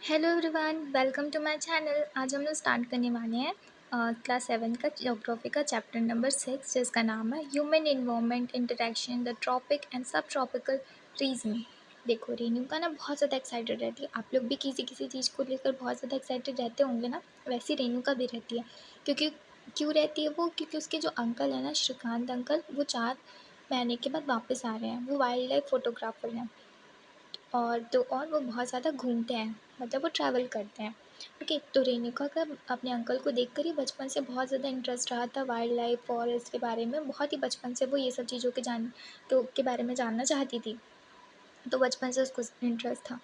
Hello everyone, welcome to my channel. आज हम लोग स्टार्ट करने वाले हैं क्लास 7 का ज्योग्राफी का चैप्टर नंबर 6, जिसका नाम है human environment interaction the tropic and subtropical region. देखो, रेणुका ना बहुत ज़्यादा एक्साइटेड रहती है। आप लोग भी किसी किसी चीज़ को लेकर बहुत ज़्यादा एक्साइटेड रहते होंगे ना, वैसे रेणुका भी रहती है। क्योंकि क्यों रहती है वो? क्योंकि उसके जो अंकल है ना, श्रीकांत अंकल, वो 4 महीने के बाद वापस आ रहे हैं। वो वाइल्ड लाइफ फोटोग्राफर हैं और वो बहुत ज़्यादा घूमते हैं, मतलब वो ट्रैवल करते हैं। ओके, तो रेणुका का अपने अंकल को देखकर ही बचपन से बहुत ज़्यादा इंटरेस्ट रहा था वाइल्ड लाइफ फॉरेस्ट के बारे में। बहुत ही बचपन से वो ये सब चीज़ों के बारे में जानना चाहती थी। तो बचपन से उसको इंटरेस्ट था।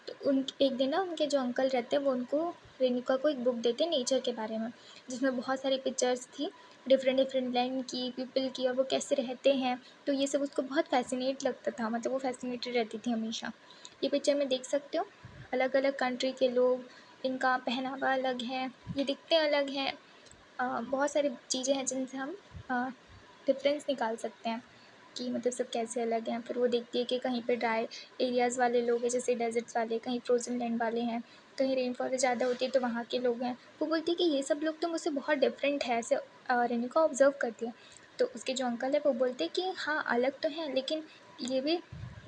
तो उन एक दिन ना उनके जो अंकल रहते हैं वो उनको रेणुका को एक बुक देते हैं नेचर के बारे में, जिसमें बहुत सारी पिक्चर्स थी डिफरेंट डिफरेंट लैंड की, पीपल की, और वो कैसे रहते हैं। तो ये सब उसको बहुत फैसिनेट लगता था, मतलब वो फैसिनेटेड रहती थी हमेशा। ये पिक्चर में देख सकते हो, अलग अलग कंट्री के लोग, इनका पहनावा अलग है, ये दिखते अलग हैं। बहुत सारी चीज़ें हैं जिनसे हम डिफरेंस निकाल सकते हैं कि मतलब सब कैसे अलग हैं। फिर वो देखती है कि कहीं पे ड्राई एरियाज़ वाले लोग हैं, जैसे डेजर्ट्स वाले, कहीं फ्रोजन लैंड वाले हैं, कहीं रेन फॉरेस्ट ज़्यादा होती है तो वहाँ के लोग हैं। वो बोलती है कि ये सब लोग तो मुझसे बहुत डिफरेंट है, ऐसे रेणुका ऑब्जर्व करती है। तो उसके जो अंकल है वो बोलते हैं कि हाँ, अलग तो हैं, लेकिन ये भी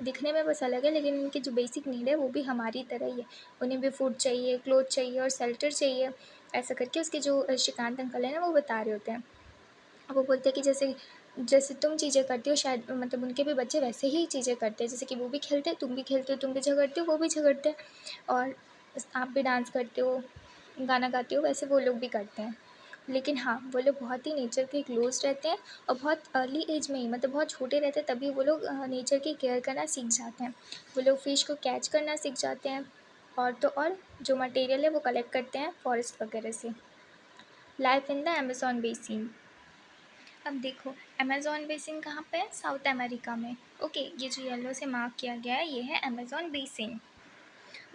दिखने में बस अलग है, लेकिन इनकी जो बेसिक नीड है वो भी हमारी तरह ही है। उन्हें भी फूड चाहिए, क्लोथ चाहिए और शेल्टर चाहिए। ऐसा करके उसके जो श्रीकांत अंकल हैं ना, वो बता रहे होते हैं। अब वो बोलते हैं कि जैसे जैसे तुम चीज़ें करती हो, शायद मतलब उनके भी बच्चे वैसे ही चीज़ें करते हैं। जैसे कि वो भी खेलते हैं, तुम भी खेलते हो, तुम भी झगड़ते हो, वो भी झगड़ते हैं, और आप भी डांस करते हो, गाना गाते हो, वैसे वो लोग भी करते हैं। लेकिन हाँ, वो लोग बहुत ही नेचर के क्लोज रहते हैं, और बहुत अर्ली एज में ही, मतलब बहुत छोटे रहते हैं तभी वो लोग नेचर की केयर करना सीख जाते हैं। वो लोग फ़िश को कैच करना सीख जाते हैं, और तो और जो मटेरियल है वो कलेक्ट करते हैं फॉरेस्ट वगैरह से। Life in the Amazon basin. अब देखो, अमेज़न बेसिन कहाँ पे है? साउथ अमेरिका में। ओके, ये जो येलो से मार्क किया गया है ये है अमेज़न बेसिन।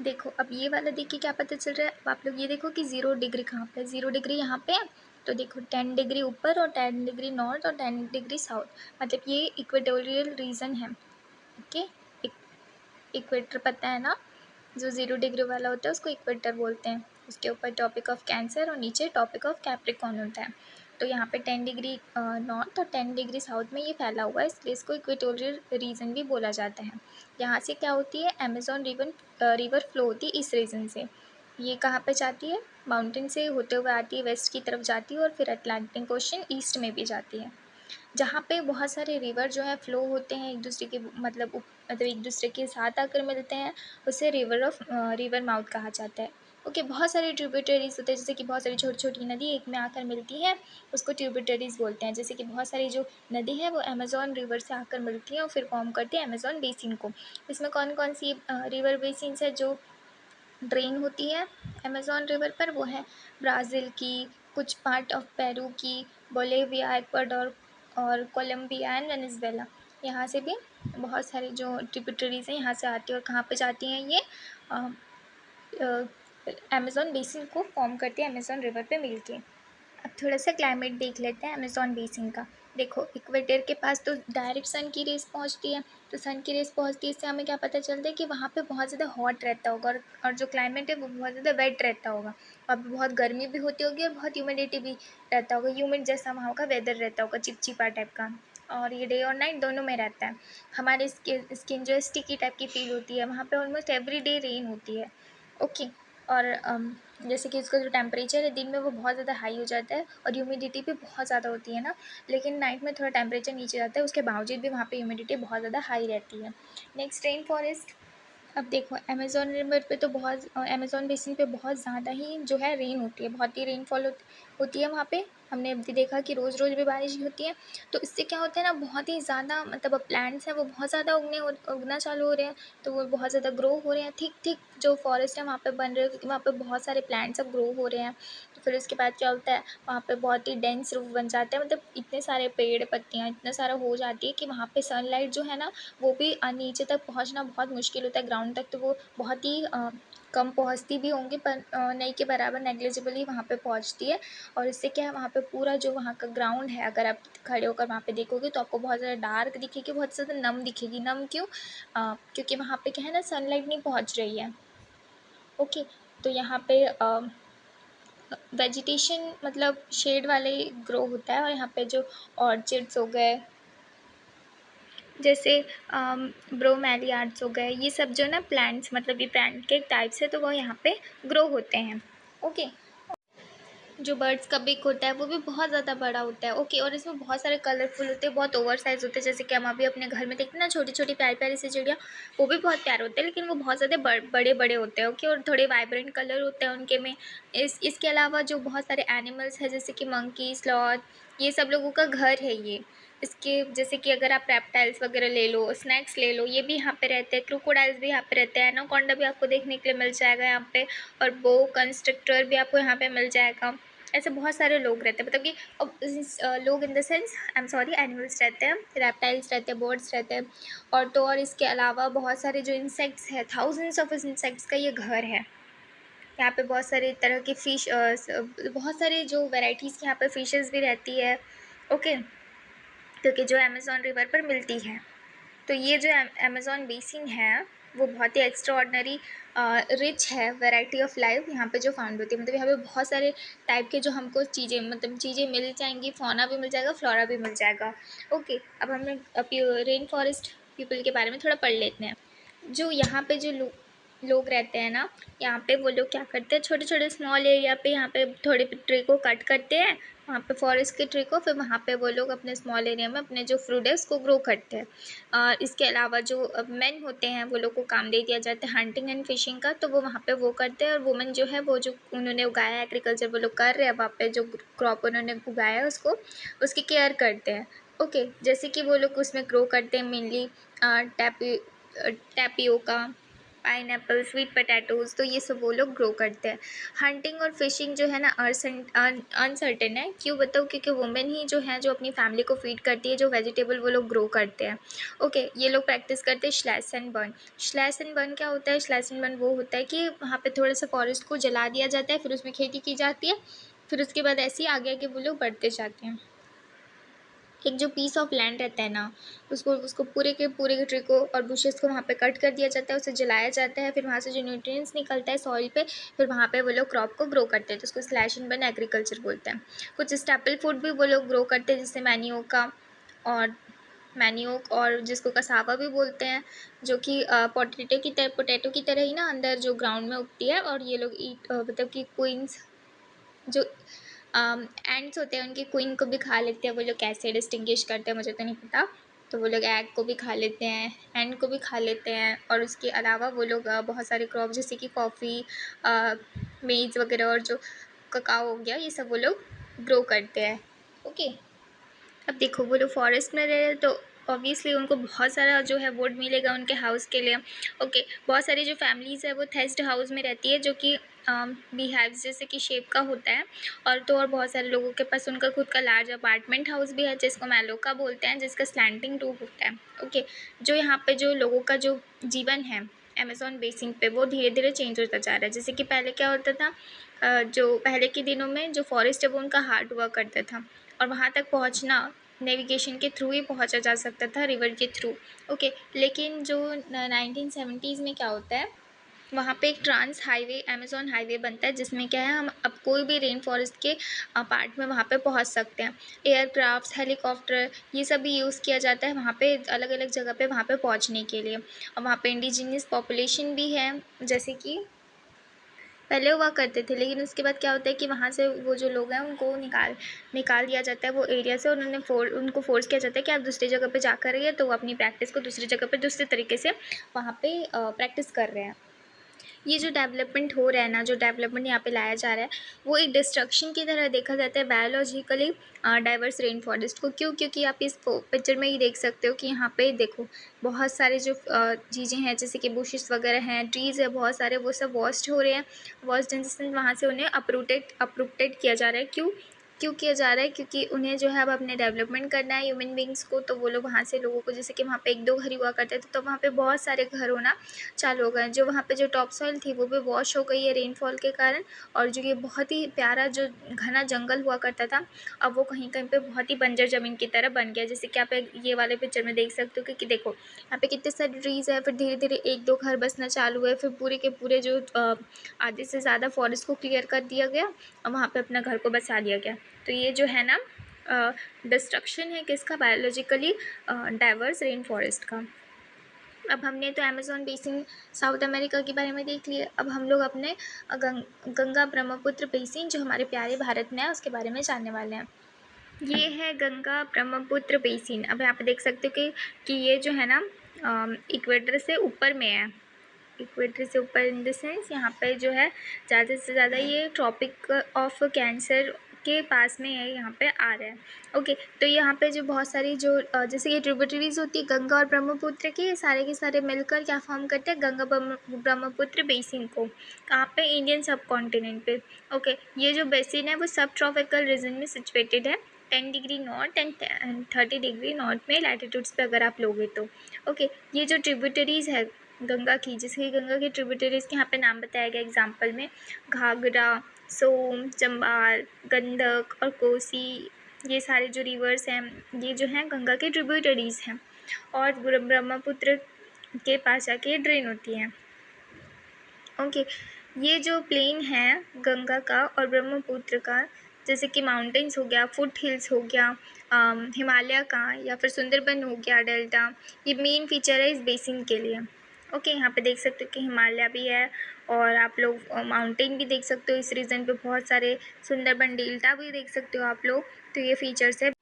देखो, अब ये वाला देख के क्या पता चल रहा है? अब आप लोग ये देखो कि 0 डिग्री कहाँ पे है। 0 डिग्री यहाँ पे है। तो देखो, 10 डिग्री ऊपर और 10 डिग्री नॉर्थ और 10 डिग्री साउथ, मतलब ये इक्वेटोरियल रीजन है। ओके, इक्वेटर पता है ना? जो 0 डिग्री वाला होता है उसको इक्वेटर बोलते हैं। उसके ऊपर टॉपिक ऑफ कैंसर और नीचे टॉपिक ऑफ कैप्रिकॉर्न होता है। तो यहाँ पे 10 डिग्री नॉर्थ और 10 डिग्री साउथ में ये फैला हुआ है, इसलिए इसको इक्वेटोरियल रीजन भी बोला जाता है। यहाँ से क्या होती है? अमेज़न रिवर फ्लो होती है इस रीजन से। ये कहाँ पे जाती है? माउंटेन से होते हुए आती है, वेस्ट की तरफ जाती है, और फिर अटलांटिक ओशन ईस्ट में भी जाती है। जहाँ पे बहुत सारे रिवर जो है फ्लो होते हैं एक दूसरे के, मतलब एक दूसरे के साथ आकर मिलते हैं, उसे रिवर माउथ कहा जाता है। ओके, बहुत सारे ट्रिब्यूटरीज होते हैं, जैसे कि बहुत सारी छोटी छोटी नदी एक में आकर मिलती है, उसको ट्रिब्यूटरीज बोलते हैं। जैसे कि बहुत सारी जो नदी है वो अमेज़न रिवर से आकर मिलती है और फिर फॉर्म करती है अमेज़न बेसिन को। इसमें कौन कौन सी रिवर बेसिन्स है जो ड्रेन होती है अमेज़न रिवर पर? वो है ब्राज़ील की, कुछ पार्ट ऑफ पेरू की, बोलिविया, इक्वाडोर और कोलंबिया एंड वेनेजुएला। यहाँ से भी बहुत सारी जो ट्रिब्यूटरीज हैं यहाँ से आती है, और कहाँ पे जाती हैं ये? अमेज़न बेसिन को फॉर्म करती है अमेज़न रिवर पे मिलके। अब थोड़ा सा क्लाइमेट देख लेते हैं अमेज़न बेसिन का। देखो, इक्वेटर के पास तो डायरेक्ट सन की रेस पहुंचती है, तो सन की रेस पहुंचती है, इससे हमें क्या पता चलता है कि वहाँ पे बहुत ज़्यादा हॉट रहता होगा, और जो क्लाइमेट है वो बहुत ज़्यादा वेट रहता होगा। वहाँ पे बहुत गर्मी भी होती होगी और बहुत ह्यूमिडिटी भी रहता होगा, ह्यूमिड जैसा वहाँ का वेदर रहता होगा, चिपचिपा टाइप का। और ये डे और नाइट दोनों में रहता है। हमारे स्किन जो है स्टिकी टाइप की फील होती है, वहाँ पे ऑलमोस्ट एवरी डे रेन होती है। ओके, और जैसे कि उसका जो टेम्परेचर है दिन में वो बहुत ज़्यादा हाई हो जाता है, और ह्यूमिडिटी भी बहुत ज़्यादा होती है ना, लेकिन नाइट में थोड़ा टेम्परेचर नीचे जाता है, उसके बावजूद भी वहाँ पे ह्यूमिडिटी बहुत ज़्यादा हाई रहती है। Next, rain forest. अब देखो, अमेज़न रिवर पे तो अमेज़न बेसिन पे बहुत ज़्यादा ही जो है रेन होती है, बहुत ही रेनफॉल होती है वहाँ पे। हमने अभी देखा कि रोज़ रोज़ भी बारिश होती है। तो इससे क्या होता है ना, बहुत ही ज़्यादा, मतलब अब प्लांट्स हैं वो बहुत ज़्यादा उगना चालू हो रहे हैं, तो वो बहुत ज़्यादा ग्रो हो रहे हैं। ठीक ठीक जो फॉरेस्ट है वहाँ पे बन रहे हैं, क्योंकि वहाँ पे बहुत सारे प्लांट्स अब ग्रो हो रहे हैं। तो फिर उसके बाद क्या होता है, वहाँ पे बहुत ही डेंस रूफ बन जाता है, मतलब इतने सारे पेड़ पत्तियाँ इतना सारा हो जाती है कि वहाँ पे सनलाइट जो है ना, वो भी नीचे तक पहुँचना बहुत मुश्किल होता है, ग्राउंड तक तो वो बहुत ही कम पहुँचती भी होंगी, पर नहीं के बराबर नेग्लिजिबली वहाँ पे पहुँचती है। और इससे क्या है, वहाँ पे पूरा जो वहाँ का ग्राउंड है, अगर आप खड़े होकर वहाँ पे देखोगे तो आपको बहुत ज़्यादा डार्क दिखेगी, बहुत ज़्यादा नम दिखेगी। नम क्यों? क्योंकि वहाँ पे क्या है ना, सनलाइट नहीं पहुँच रही है। ओके, तो यहाँ पे वेजिटेशन मतलब शेड वाले ग्रो होता है, और यहाँ पे जो ऑर्चिड्स हो गए, जैसे ब्रोमेलियाड्स हो गए, ये सब जो ना प्लांट्स मतलब ये प्लांट के टाइप्स है, तो वो यहाँ पे ग्रो होते हैं। ओके, जो बर्ड्स का बिक होता है वो भी बहुत ज़्यादा बड़ा होता है। ओके, और इसमें बहुत सारे कलरफुल होते हैं, बहुत ओवर साइज होते हैं, जैसे कि हम अभी अपने घर में देखते हैं ना छोटी छोटी प्यारी प्यारी सी चिड़िया, वो भी बहुत प्यारे होते हैं, लेकिन वो बहुत ज़्यादा बड़े बड़े होते हैं। ओके, और थोड़े वाइब्रेंट कलर होते हैं उनके में। इसके अलावा जो बहुत सारे एनिमल्स हैं, जैसे कि मंकी, स्लॉथ, ये सब लोगों का घर है ये। इसके जैसे कि अगर आप रेप्टाइल्स वगैरह ले लो, स्नैक्स ले लो, ये भी यहाँ पे रहते हैं। क्रोकोडाइल्स भी यहाँ पे रहते हैं, एनाकोंडा भी आपको देखने के लिए मिल जाएगा यहाँ पे, और बो कंस्ट्रक्टर भी आपको यहाँ पे मिल जाएगा। ऐसे बहुत सारे लोग रहते हैं, मतलब कि लोग in the sense, I am sorry, animals रहते हैं, रेप्टाइल्स रहते हैं, बर्ड्स रहते हैं। और तो और इसके अलावा बहुत सारे जो इंसेक्ट्स हैं, थाउजेंड्स ऑफ इंसेक्ट्स का ये घर है। यहाँ पे बहुत सारे तरह के फिश, बहुत सारे जो वेराइटीज़ की यहाँ पे फिशेस भी रहती है। ओके, क्योंकि जो अमेज़न रिवर पर मिलती है। तो ये जो अमेज़न बेसिन है वो बहुत ही एक्स्ट्रा ऑर्डनरी रिच है, वैरायटी ऑफ लाइफ यहाँ पे जो फाउंड होती है, मतलब यहाँ पे बहुत सारे टाइप के जो हमको चीज़ें, मतलब चीज़ें मिल जाएंगी, फौना भी मिल जाएगा, फ्लोरा भी मिल जाएगा। ओके, अब हम रेन फॉरेस्ट पीपल के बारे में थोड़ा पढ़ लेते हैं। जो यहाँ पे जो लोग रहते हैं ना, यहाँ पे वो लोग क्या करते हैं, छोटे छोटे स्मॉल एरिया पे यहाँ पे थोड़े ट्री को कट करते हैं, वहाँ पे फॉरेस्ट के ट्री को, फिर वहाँ पे वो लोग अपने स्मॉल एरिया में अपने जो फ्रूट है उसको ग्रो करते हैं। इसके अलावा जो मेन होते हैं वो लोग को काम दे दिया जाता है हंटिंग एंड फिशिंग का, तो वो वहाँ पे वो करते हैं, और वुमेन जो है वो जो उन्होंने उगाया है, एग्रीकल्चर वो लोग कर रहे हैं, वहाँ पे जो क्रॉप उन्होंने उगाया है उसको, उसकी केयर करते हैं। ओके, जैसे कि वो लोग उसमें ग्रो करते हैं mainly tapioca, pineapple, sweet potatoes, तो ये सब वो लोग ग्रो करते हैं। हंटिंग और फिशिंग जो है ना अनसर्टेन है, क्यों बताऊँ, क्योंकि वुमेन ही जो है जो अपनी फैमिली को फीड करती है, जो वेजिटेबल वो लोग ग्रो करते हैं। ओके, ये लोग प्रैक्टिस करते हैं slash and burn. Slash and burn क्या होता है? स्लैश एंड बर्न वो होता है कि वहाँ पे थोड़ा सा फॉरेस्ट को जला दिया जाता है, फिर उसमें खेती की जाती है, फिर उसके बाद ऐसे ही आगे आगे वो लोग बढ़ते जाते हैं। एक जो पीस ऑफ लैंड रहता है ना, उसको उसको पूरे के ट्री को और बुशेस को वहाँ पे कट कर दिया जाता है, उसे जलाया जाता है, फिर वहाँ से जो न्यूट्रिएंट्स निकलता है सॉइल पे, फिर वहाँ पे वो लोग क्रॉप को ग्रो करते हैं, तो उसको स्लैश एंड बर्न एग्रीकल्चर बोलते हैं। कुछ स्टेपल फूड भी वो लोग ग्रो करते हैं, जैसे मैनियोक और जिसको कसावा भी बोलते हैं, जो कि पोटैटो की तरह ही ना अंदर जो ग्राउंड में उगती है, और ये लोग मतलब कि क्वींस जो एंड्स होते हैं उनकी क्वीन को भी खा लेते हैं। वो लोग कैसे डिस्टिंग्विश करते हैं मुझे तो नहीं पता, तो वो लोग एग को भी खा लेते हैं, एंड को भी खा लेते हैं, और उसके अलावा वो लोग बहुत सारे क्रॉप जैसे कि कॉफ़ी, मेज़ वगैरह, और जो ककाओ हो गया, ये सब वो लोग ग्रो करते हैं। ओके, अब देखो वो लोग फॉरेस्ट में रह रहे हैं, तो ऑब्वियसली उनको बहुत सारा जो है वुड मिलेगा उनके हाउस के लिए। ओके, बहुत सारी जो फैमिलीज़ है वो थेस्ट हाउस में रहती है, जो कि बी हाइव्स जैसे कि शेप का होता है। और तो और बहुत सारे लोगों के पास उनका खुद का लार्ज अपार्टमेंट हाउस भी है, जिसको मैलोका बोलते हैं, जिसका स्लैंटिंग रूफ होता है। ओके, जो यहाँ पे जो लोगों का जो जीवन है अमेज़न बेसिन पे, वो धीरे धीरे चेंज होता जा रहा है। जैसे कि पहले क्या होता था, जो पहले के दिनों में जो फॉरेस्ट है वो उनका हार्ड हुआ करता था, और वहाँ तक पहुँचना नेविगेशन के थ्रू ही पहुँचा जा सकता था, रिवर के थ्रू। ओके, लेकिन जो 1970s में क्या होता है, वहाँ पे एक ट्रांस हाईवे, अमेज़न हाईवे बनता है, जिसमें क्या है, हम अब कोई भी रेन फॉरेस्ट के पार्ट में वहाँ पे पहुँच सकते हैं। एयरक्राफ्ट्स, हेलीकॉप्टर, ये सब भी यूज़ किया जाता है वहाँ पे अलग अलग जगह पे वहाँ पे पहुँचने के लिए। और वहाँ पे इंडिजिनियस पॉपुलेशन भी है, जैसे कि पहले हुआ करते थे, लेकिन उसके बाद क्या होता है कि वहाँ से वो जो लोग हैं उनको निकाल दिया जाता है वो एरिया से, और उनको फ़ोर्स किया जाता है कि आप दूसरी जगह पे जाकर रहिए, तो वो अपनी प्रैक्टिस को दूसरी जगह पे दूसरे तरीके से वहाँ पे प्रैक्टिस कर रहे हैं। ये जो डेवलपमेंट हो रहा है ना, जो डेवलपमेंट यहाँ पे लाया जा रहा है, वो एक डिस्ट्रक्शन की तरह देखा जाता है बायोलॉजिकली डाइवर्स रेन फॉरेस्ट को। क्यों? क्योंकि आप इस पिक्चर में ही देख सकते हो कि यहाँ पे देखो बहुत सारे जो चीज़ें हैं, जैसे कि बुशेस वगैरह हैं, ट्रीज़ है बहुत सारे, वो सब वॉस्ट हो रहे हैं। वॉस्ट इन द सेंस वहाँ से उन्हें अपरूटेड किया जा रहा है। क्यों? क्यों किया जा रहा है? क्योंकि उन्हें जो है अब अपने डेवलपमेंट करना है ह्यूमन बींग्स को, तो वो लोग वहाँ से लोगों को, जैसे कि वहाँ पे 1-2 घर ही हुआ करते थे, तो वहाँ पे बहुत सारे घर होना चालू हो गए। जो वहाँ पे जो टॉप सॉइल थी वो भी वॉश हो गई है रेनफॉल के कारण, और जो ये बहुत ही प्यारा जो घना जंगल हुआ करता था, अब वो कहीं-कहीं पे बहुत ही बंजर ज़मीन की तरह बन गया। जैसे कि आप ये वाले पिक्चर में देख सकते हो कि देखो, यहाँ पे कितने सारे ट्रीज़ हैं, फिर धीरे-धीरे 1-2 घर बसना चालू हुए, फिर पूरे के पूरे जो आधे से ज़्यादा फॉरेस्ट को क्लियर कर दिया गया और वहाँ पे अपना घर को बसा लिया गया। तो ये जो है ना डिस्ट्रक्शन है किसका? बायोलॉजिकली डाइवर्स रेन फॉरेस्ट का। अब हमने तो अमेज़न बेसिन साउथ अमेरिका के बारे में देख लिया, अब हम लोग अपने गंगा ब्रह्मपुत्र बेसिन जो हमारे प्यारे भारत में है उसके बारे में जानने वाले हैं। ये है गंगा ब्रह्मपुत्र बेसिन। अब यहाँ पे देख सकते हो कि ये जो है ना इक्वेटर से ऊपर में है। इक्वेटर से ऊपर इन द सेंस यहाँ पे जो है ज़्यादा से ज़्यादा ये ट्रॉपिक ऑफ कैंसर के पास में है, यहाँ पे आ रहा है। ओके, तो यहाँ पे जो बहुत सारी जो जैसे ये ट्रिब्यूटरीज होती है गंगा और ब्रह्मपुत्र की, ये सारे के सारे मिलकर क्या फॉर्म करते हैं? गंगा ब्रह्मपुत्र बेसिन को। कहाँ पे? इंडियन सब कॉन्टिनेंट पे। ओके, ये जो बेसिन है वो सब ट्रॉपिकल रीजन में सिचुएटेड है, 10 degree north and 30 degree north में लैटिट्यूड्स पे अगर आप लोगे तो। ओके, ये जो ट्रिब्यूटरीज है गंगा की, जैसे कि गंगा की ट्रिब्यूटरीज के यहाँ पे नाम बताया गया एग्जाम्पल में, घाघरा, सोम, चंबाल, गंडक और कोसी, ये सारे जो रिवर्स हैं ये जो हैं गंगा के ट्रिब्यूटरीज हैं, और ब्रह्मपुत्र के पास जाके ड्रेन होती हैं। ओके, ये जो प्लेन है गंगा का और ब्रह्मपुत्र का, जैसे कि माउंटेन्स हो गया, फुट हिल्स हो गया, हिमालय का, या फिर सुंदरबन हो गया, डेल्टा, ये मेन फीचर है इस बेसिन के लिए। ओके, यहाँ पे देख सकते हो कि हिमालय भी है, और आप लोग माउंटेन भी देख सकते हो इस रीजन पे, बहुत सारे सुंदरबन डेल्टा भी देख सकते हो आप लोग, तो ये फीचर्स है।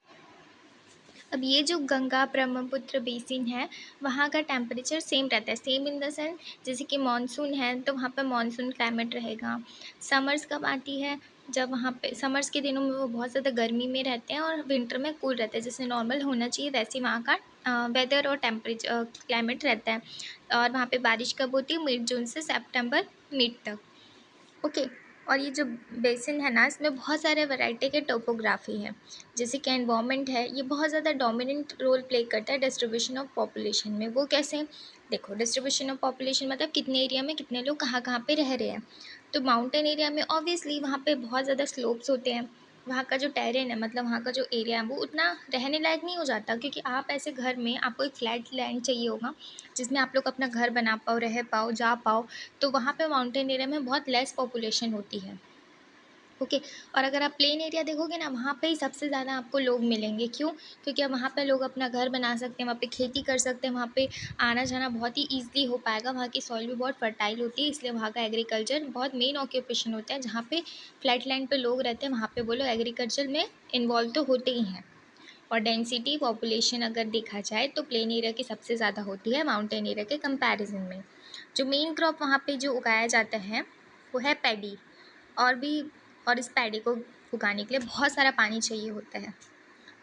अब ये जो गंगा ब्रह्मपुत्र बेसिन है वहाँ का टेम्परेचर सेम रहता है, सेम इन द सेंस जैसे कि मानसून है तो वहाँ पे मानसून क्लाइमेट रहेगा। समर्स कब आती है? जब वहाँ पे समर्स के दिनों में वो बहुत ज़्यादा गर्मी में रहते हैं और विंटर में कूल रहते हैं, जैसे नॉर्मल होना चाहिए वैसे वहाँ का वेदर और टेम्परेचर क्लाइमेट रहता है। और वहाँ पे बारिश कब होती है? मिड जून से सेप्टेम्बर मिड तक। ओके, और ये जो बेसिन है ना इसमें बहुत सारे वैरायटी के टोपोग्राफी है, जैसे कि एनवायरनमेंट है, ये बहुत ज़्यादा डोमिनेंट रोल प्ले करता है डिस्ट्रीब्यूशन ऑफ पॉपुलेशन में। वो कैसे? देखो, डिस्ट्रीब्यूशन ऑफ पॉपुलेशन मतलब कितने एरिया में कितने लोग कहाँ कहाँ पे रह रहे हैं। तो माउंटेन एरिया में ऑब्वियसली वहाँ पे बहुत ज़्यादा स्लोप्स होते हैं, वहाँ का जो टेरेन है मतलब वहाँ का जो एरिया है वो उतना रहने लायक नहीं हो जाता, क्योंकि आप ऐसे घर में आपको एक फ्लैट लैंड चाहिए होगा जिसमें आप लोग अपना घर बना पाओ, रह पाओ, जा पाओ। तो वहाँ पे माउंटेन एरिया में बहुत लेस पॉपुलेशन होती है। ओके, और अगर आप प्लेन एरिया देखोगे ना वहाँ पे ही सबसे ज़्यादा आपको लोग मिलेंगे। क्यों? क्योंकि अब वहाँ पे लोग अपना घर बना सकते हैं, वहाँ पे खेती कर सकते हैं, वहाँ पे आना जाना बहुत ही ईज़िली हो पाएगा, वहाँ की सॉइल भी बहुत फर्टाइल होती है, इसलिए वहाँ का एग्रीकल्चर बहुत मेन ऑक्यूपेशन होता है। जहाँ पे फ्लैट लैंड पे लोग रहते हैं वहाँ पे वो लोग एग्रीकल्चर में इन्वॉल्व तो होते ही हैं। और डेंसिटी पॉपुलेशन अगर देखा जाए तो प्लेन एरिया की सबसे ज़्यादा होती है माउंटेन एरिया के कंपैरिजन में। जो मेन क्रॉप वहाँ पे जो उगाया जाता है वो है पैडी, और भी, और इस पैडी को उगाने के लिए बहुत सारा पानी चाहिए होता है,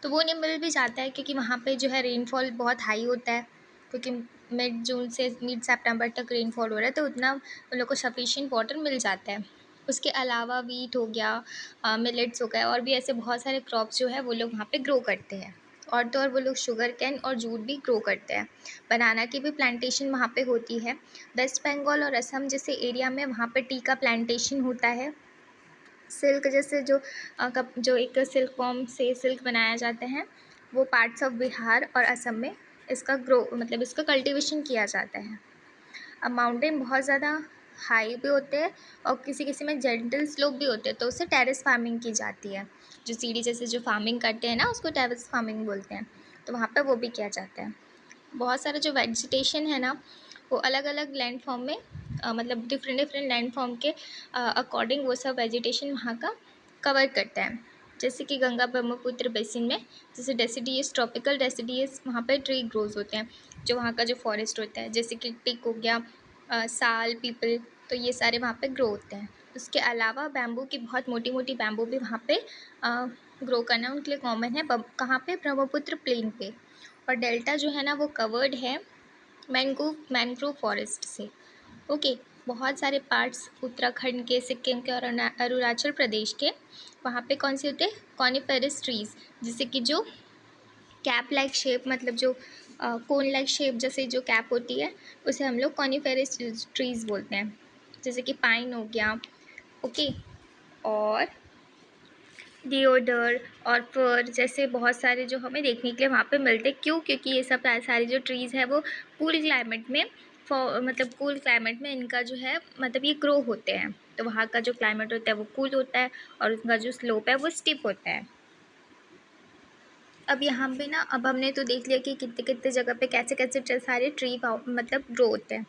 तो वो नहीं मिल भी जाता है क्योंकि वहाँ पे जो है रेनफॉल बहुत हाई होता है, क्योंकि मिड जून से मिड सितंबर तक रेनफॉल हो रहा है, तो उतना उन लोग को सफिशिएंट वाटर मिल जाता है। उसके अलावा वीट हो गया, मिलेट्स हो गया, और भी ऐसे बहुत सारे क्रॉप्स जो है वो लोग वहाँ पे ग्रो करते हैं। और तो और वो लोग शुगर कैन और जूट भी ग्रो करते हैं। बनाना की भी प्लांटेशन वहाँ पे होती है। वेस्ट बंगाल और असम जैसे एरिया में वहाँ पे टी का प्लांटेशन होता है। सिल्क जैसे जो एक सिल्क वॉर्म से सिल्क बनाया जाता है वो पार्ट्स ऑफ बिहार और असम में इसका ग्रो मतलब इसका कल्टीवेशन किया जाता है। अब माउंटेन बहुत ज़्यादा हाई भी होते हैं और किसी किसी में जेंटल स्लोप भी होते हैं, तो उससे टेरेस फार्मिंग की जाती है। जो सीढ़ी जैसे जो फार्मिंग करते हैं ना उसको टेरेस फार्मिंग बोलते हैं, तो वहाँ पर वो भी किया जाता है। बहुत सारा जो वेजिटेशन है ना वो अलग अलग लैंड फॉर्म में मतलब डिफरेंट डिफरेंट लैंड फॉर्म के अकॉर्डिंग वो सब वेजिटेशन वहाँ का कवर करता है। जैसे कि गंगा ब्रह्मपुत्र बेसिन में जैसे डेसिडियस ट्रॉपिकल डेसिडियस वहाँ पे ट्री ग्रोज होते हैं, जो वहाँ का जो फॉरेस्ट होता है, जैसे कि टिक हो गया, साल, पीपल, तो ये सारे वहाँ पे ग्रो होते हैं। उसके अलावा बैम्बू की बहुत मोटी मोटी बैम्बू भी वहाँ पे ग्रो करना उनके लिए कॉमन है। कहाँ पे? ब्रह्मपुत्र प्लेन पे। और डेल्टा जो है ना वो कवर्ड है मैंग्रोव फॉरेस्ट से। ओके, बहुत सारे पार्ट्स उत्तराखंड के, सिक्किम के और अरुणाचल प्रदेश के, वहाँ पे कौन से होते हैं, कॉनिफेरस ट्रीज़, जैसे कि जो कैप लाइक शेप, मतलब जो कोन लाइक शेप जैसे जो कैप होती है उसे हम लोग कॉनिफेरस ट्रीज़ बोलते हैं, जैसे कि पाइन हो गया। ओके, और डिओडर और फर जैसे बहुत सारे जो हमें देखने के लिए वहाँ पे मिलते हैं। क्यों? क्योंकि ये सब सारी जो ट्रीज़ है वो कूल क्लाइमेट में मतलब कूल क्लाइमेट में इनका जो है मतलब ये ग्रो होते हैं। तो वहाँ का जो क्लाइमेट होता है वो कूल होता है और उनका जो स्लोप है वो स्टीप होता है। अब यहाँ पे ना, अब हमने तो देख लिया कि कितने कितने जगह पे कैसे कैसे सारे ट्री मतलब ग्रो होते हैं।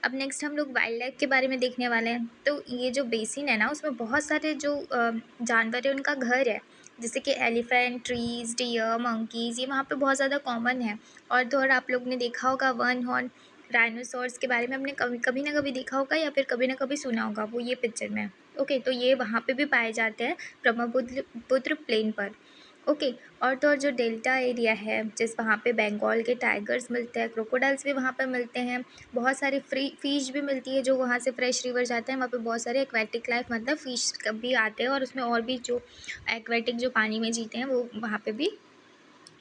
अब नेक्स्ट हम लोग वाइल्ड लाइफ के बारे में देखने वाले हैं। तो ये जो बेसिन है ना, उसमें बहुत सारे जो जानवर है उनका घर है, जैसे कि एलिफेंट, ट्रीज, डियर, मंकीज़, ये वहाँ पे बहुत ज़्यादा कॉमन है। और आप लोग ने देखा होगा वन हॉर्न राइनोसॉर्स के बारे में, हमने कभी ना कभी देखा होगा या फिर कभी ना कभी सुना होगा, वो ये पिक्चर में। ओके, तो ये वहाँ पे भी पाए जाते हैं ब्रह्मपुत्र प्लेन पर। ओके, और तो और जो डेल्टा एरिया है, जिस वहाँ पे बंगाल के टाइगर्स मिलते हैं, क्रोकोडाइल्स भी वहाँ पे मिलते हैं, बहुत सारी फ़िश भी मिलती है जो वहाँ से फ्रेश रिवर जाते हैं। वहाँ पे बहुत सारे एक्वेटिक लाइफ मतलब फ़िश भी आते हैं और उसमें और भी जो एक्वेटिक जो पानी में जीते हैं वो वहाँ पे भी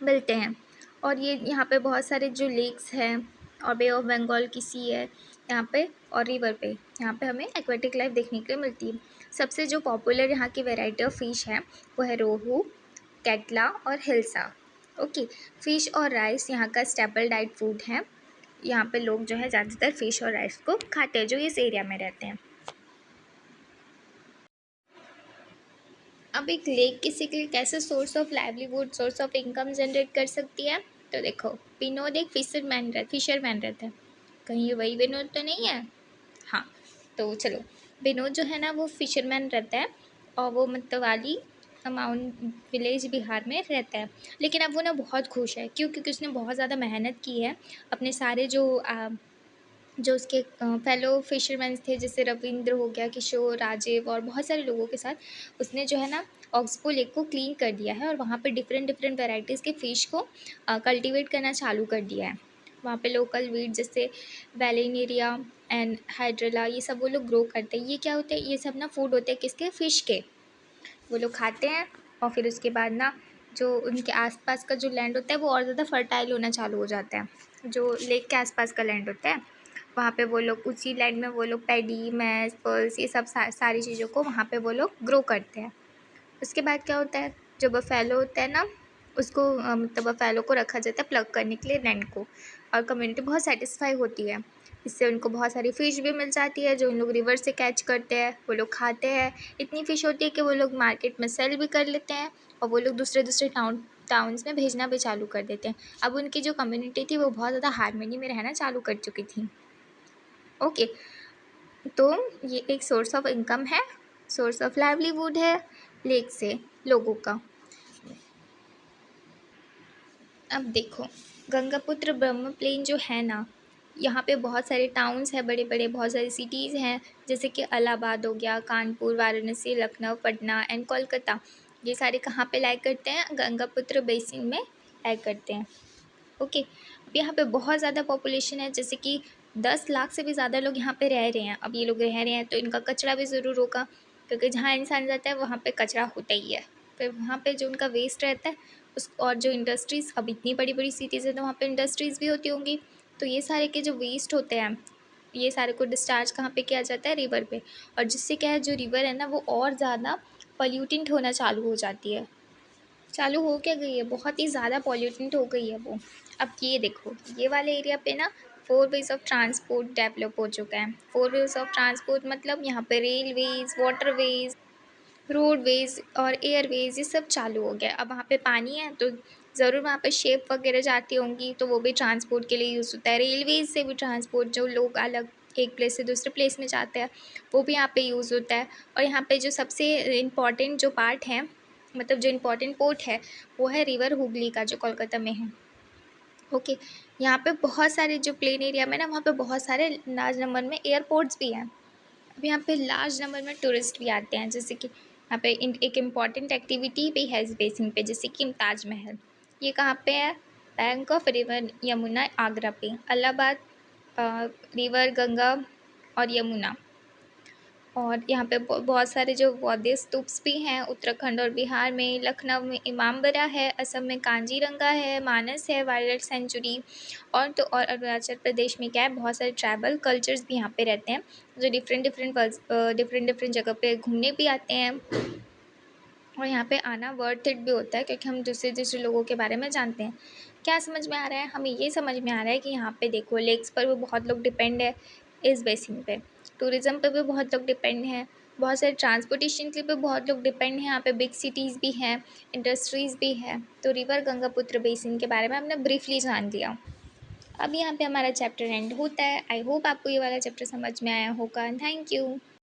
मिलते हैं। और ये यहाँ पे बहुत सारे जो लेक्स हैं और बे ऑफ बंगाल की सी है यहाँ पे, और रिवर पे यहाँ पे हमें एक्वेटिक लाइफ देखने के लिए मिलती है। सबसे जो पॉपुलर यहाँ की वैरायटी ऑफ फ़िश है वो है रोहू, कैटला और हिल्सा। ओके, फ़िश और राइस यहाँ का स्टेपल डाइट फूड है। यहाँ पे लोग जो है ज़्यादातर फ़िश और राइस को खाते हैं जो इस एरिया में रहते हैं। अब एक लेक किसी के लिए कैसे source of livelihood, source of income generate कर सकती है? तो देखो, विनोद एक फिशरमैन रहता है। कहीं ये वही विनोद तो नहीं है? हाँ, तो चलो, विनोद जो है ना वो फिशरमैन रहता है और वो मतवाली माउंट विलेज बिहार में रहता है। लेकिन अब वो ना बहुत खुश है। क्यों? क्योंकि उसने बहुत ज़्यादा मेहनत की है अपने सारे जो उसके फेलो फिशरमैन्स थे, जैसे रविंद्र हो गया, किशोर, राजीव और बहुत सारे लोगों के साथ उसने जो है ना ऑक्सबो लेक को क्लीन कर दिया है और वहाँ पे डिफरेंट डिफरेंट वेराइटीज़ के फ़िश को कल्टीवेट करना चालू कर दिया है। वहाँ पे लोकल वीड जैसे वेलेनेरिया एंड हाइड्रेला, ये सब वो लोग ग्रो करते हैं। ये क्या होते हैं? ये सब ना फूड होते हैं किसके? फ़िश के। वो लोग खाते हैं और फिर उसके बाद ना जो उनके आसपास का जो लैंड होता है वो और ज़्यादा फर्टाइल होना चालू हो जाता है। जो लेक के आसपास का लैंड होता है वहाँ पे वो लोग उसी लैंड में वो लोग पैडी, मैज़, पर्ल्स, ये सब सारी चीज़ों को वहाँ पे वो लोग ग्रो करते हैं। उसके बाद क्या होता है, जो बफेलो होता है ना उसको मतलब बफेलो को रखा जाता है प्लग करने के लिए लैंड को, और कम्युनिटी बहुत सेटिस्फाई होती है। इससे उनको बहुत सारी फ़िश भी मिल जाती है जो उन लोग रिवर से कैच करते हैं, वो लोग खाते हैं। इतनी फ़िश होती है कि वो लोग मार्केट में सेल भी कर लेते हैं और वो लोग दूसरे दूसरे टाउन्स में भेजना भी चालू कर देते हैं। अब उनकी जो कम्युनिटी थी वो बहुत ज़्यादा हार्मनी में रहना चालू कर चुकी थी। ओके, तो ये एक सोर्स ऑफ इनकम है, सोर्स ऑफ लाइवलीहुड है लेक से लोगों का। अब देखो, गंगापुत्र ब्रह्म प्लेन जो है ना, यहाँ पे बहुत सारे टाउन्स हैं बड़े बड़े, बहुत सारी सिटीज़ हैं, जैसे कि इलाहाबाद हो गया, कानपुर, वाराणसी, लखनऊ, पटना एंड कोलकाता। ये सारे कहाँ पे लाइक करते हैं? गंगापुत्र बेसिन में लाइक करते हैं। ओके, अब यहाँ पे बहुत ज़्यादा पॉपुलेशन है, जैसे कि 10 लाख से भी ज़्यादा लोग यहाँ पे रह रहे हैं। अब ये लोग रह रहे हैं तो इनका कचरा भी ज़रूर होगा, क्योंकि जहाँ इंसान रहता है वहाँ पे कचरा होता ही है। फिर वहाँ पे जो उनका वेस्ट रहता है उस, और जो इंडस्ट्रीज़, अब इतनी बड़ी बड़ी सिटीज़ है तो वहाँ पे इंडस्ट्रीज़ भी होती होंगी, तो ये सारे के जो वेस्ट होते हैं ये सारे को डिस्चार्ज कहाँ पे किया जाता है? रिवर पे। और जिससे क्या है, जो रिवर है ना वो और ज़्यादा पॉल्यूटेंट होना चालू हो जाती है। चालू हो क्या गई है, बहुत ही ज़्यादा पॉल्यूटेंट हो गई है वो। अब ये देखो, ये वाले एरिया पे ना 4 वेज़ ऑफ ट्रांसपोर्ट डेवलप हो चुका है। 4 वेज़ ऑफ ट्रांसपोर्ट मतलब यहाँ पे रेलवेज़, वाटरवेज़, रोडवेज़ और एयरवेज़ ये सब चालू हो गया। अब वहाँ पे पानी है तो ज़रूर वहाँ पे शिप वगैरह जाती होंगी, तो वो भी ट्रांसपोर्ट के लिए यूज़ होता है। रेलवेज़ से भी ट्रांसपोर्ट, जो लोग अलग एक प्लेस से दूसरे प्लेस में जाते हैं वो भी यहाँ पे यूज़ होता है। और यहाँ पे जो सबसे इम्पॉर्टेंट जो पार्ट है, मतलब जो इम्पोर्टेंट पोर्ट है वो है रिवर हुगली का, जो कोलकाता में है। ओके, यहाँ पे बहुत सारे जो प्लेन एरिया में ना वहाँ पे बहुत सारे लार्ज नंबर में एयरपोर्ट्स भी हैं। अब यहाँ पे लार्ज नंबर में टूरिस्ट भी आते हैं, जैसे कि यहाँ पे एक इम्पॉर्टेंट एक्टिविटी भी है इस बेसिन पे, जैसे कि ताजमहल। ये कहाँ पे है? Bank of river Yamuna, Agra पे। इलाहाबाद रिवर गंगा और यमुना। और यहाँ पे बहुत सारे जो बौद्ध स्तूप्स भी हैं उत्तराखंड और बिहार में। लखनऊ में इमामबाड़ा है, असम में कांजीरंगा है, मानस है, वाइल्ड लाइफ सेंचुरी। और अरुणाचल प्रदेश में क्या है, बहुत सारे ट्राइबल कल्चर्स भी यहाँ पे रहते हैं, जो डिफरेंट डिफरेंट जगह पे घूमने भी आते हैं। और यहाँ पे आना वर्थ इट भी होता है, क्योंकि हम दूसरे दूसरे लोगों के बारे में जानते हैं। क्या समझ में आ रहा है? हमें ये समझ में आ रहा है कि यहाँ पे देखो लेक्स पर भी बहुत लोग डिपेंड है, इस बेसिन पे टूरिज़्म पे भी बहुत लोग डिपेंड हैं, बहुत सारे ट्रांसपोर्टेशन के पे बहुत लोग डिपेंड हैं। यहाँ पे बिग सिटीज़ भी हैं, इंडस्ट्रीज़ भी है। तो रिवर गंगापुत्र बेसिन के बारे में हमने ब्रीफली जान लिया। अब यहाँ पे हमारा चैप्टर एंड होता है। आई होप आपको ये वाला चैप्टर समझ में आया होगा। Thank you.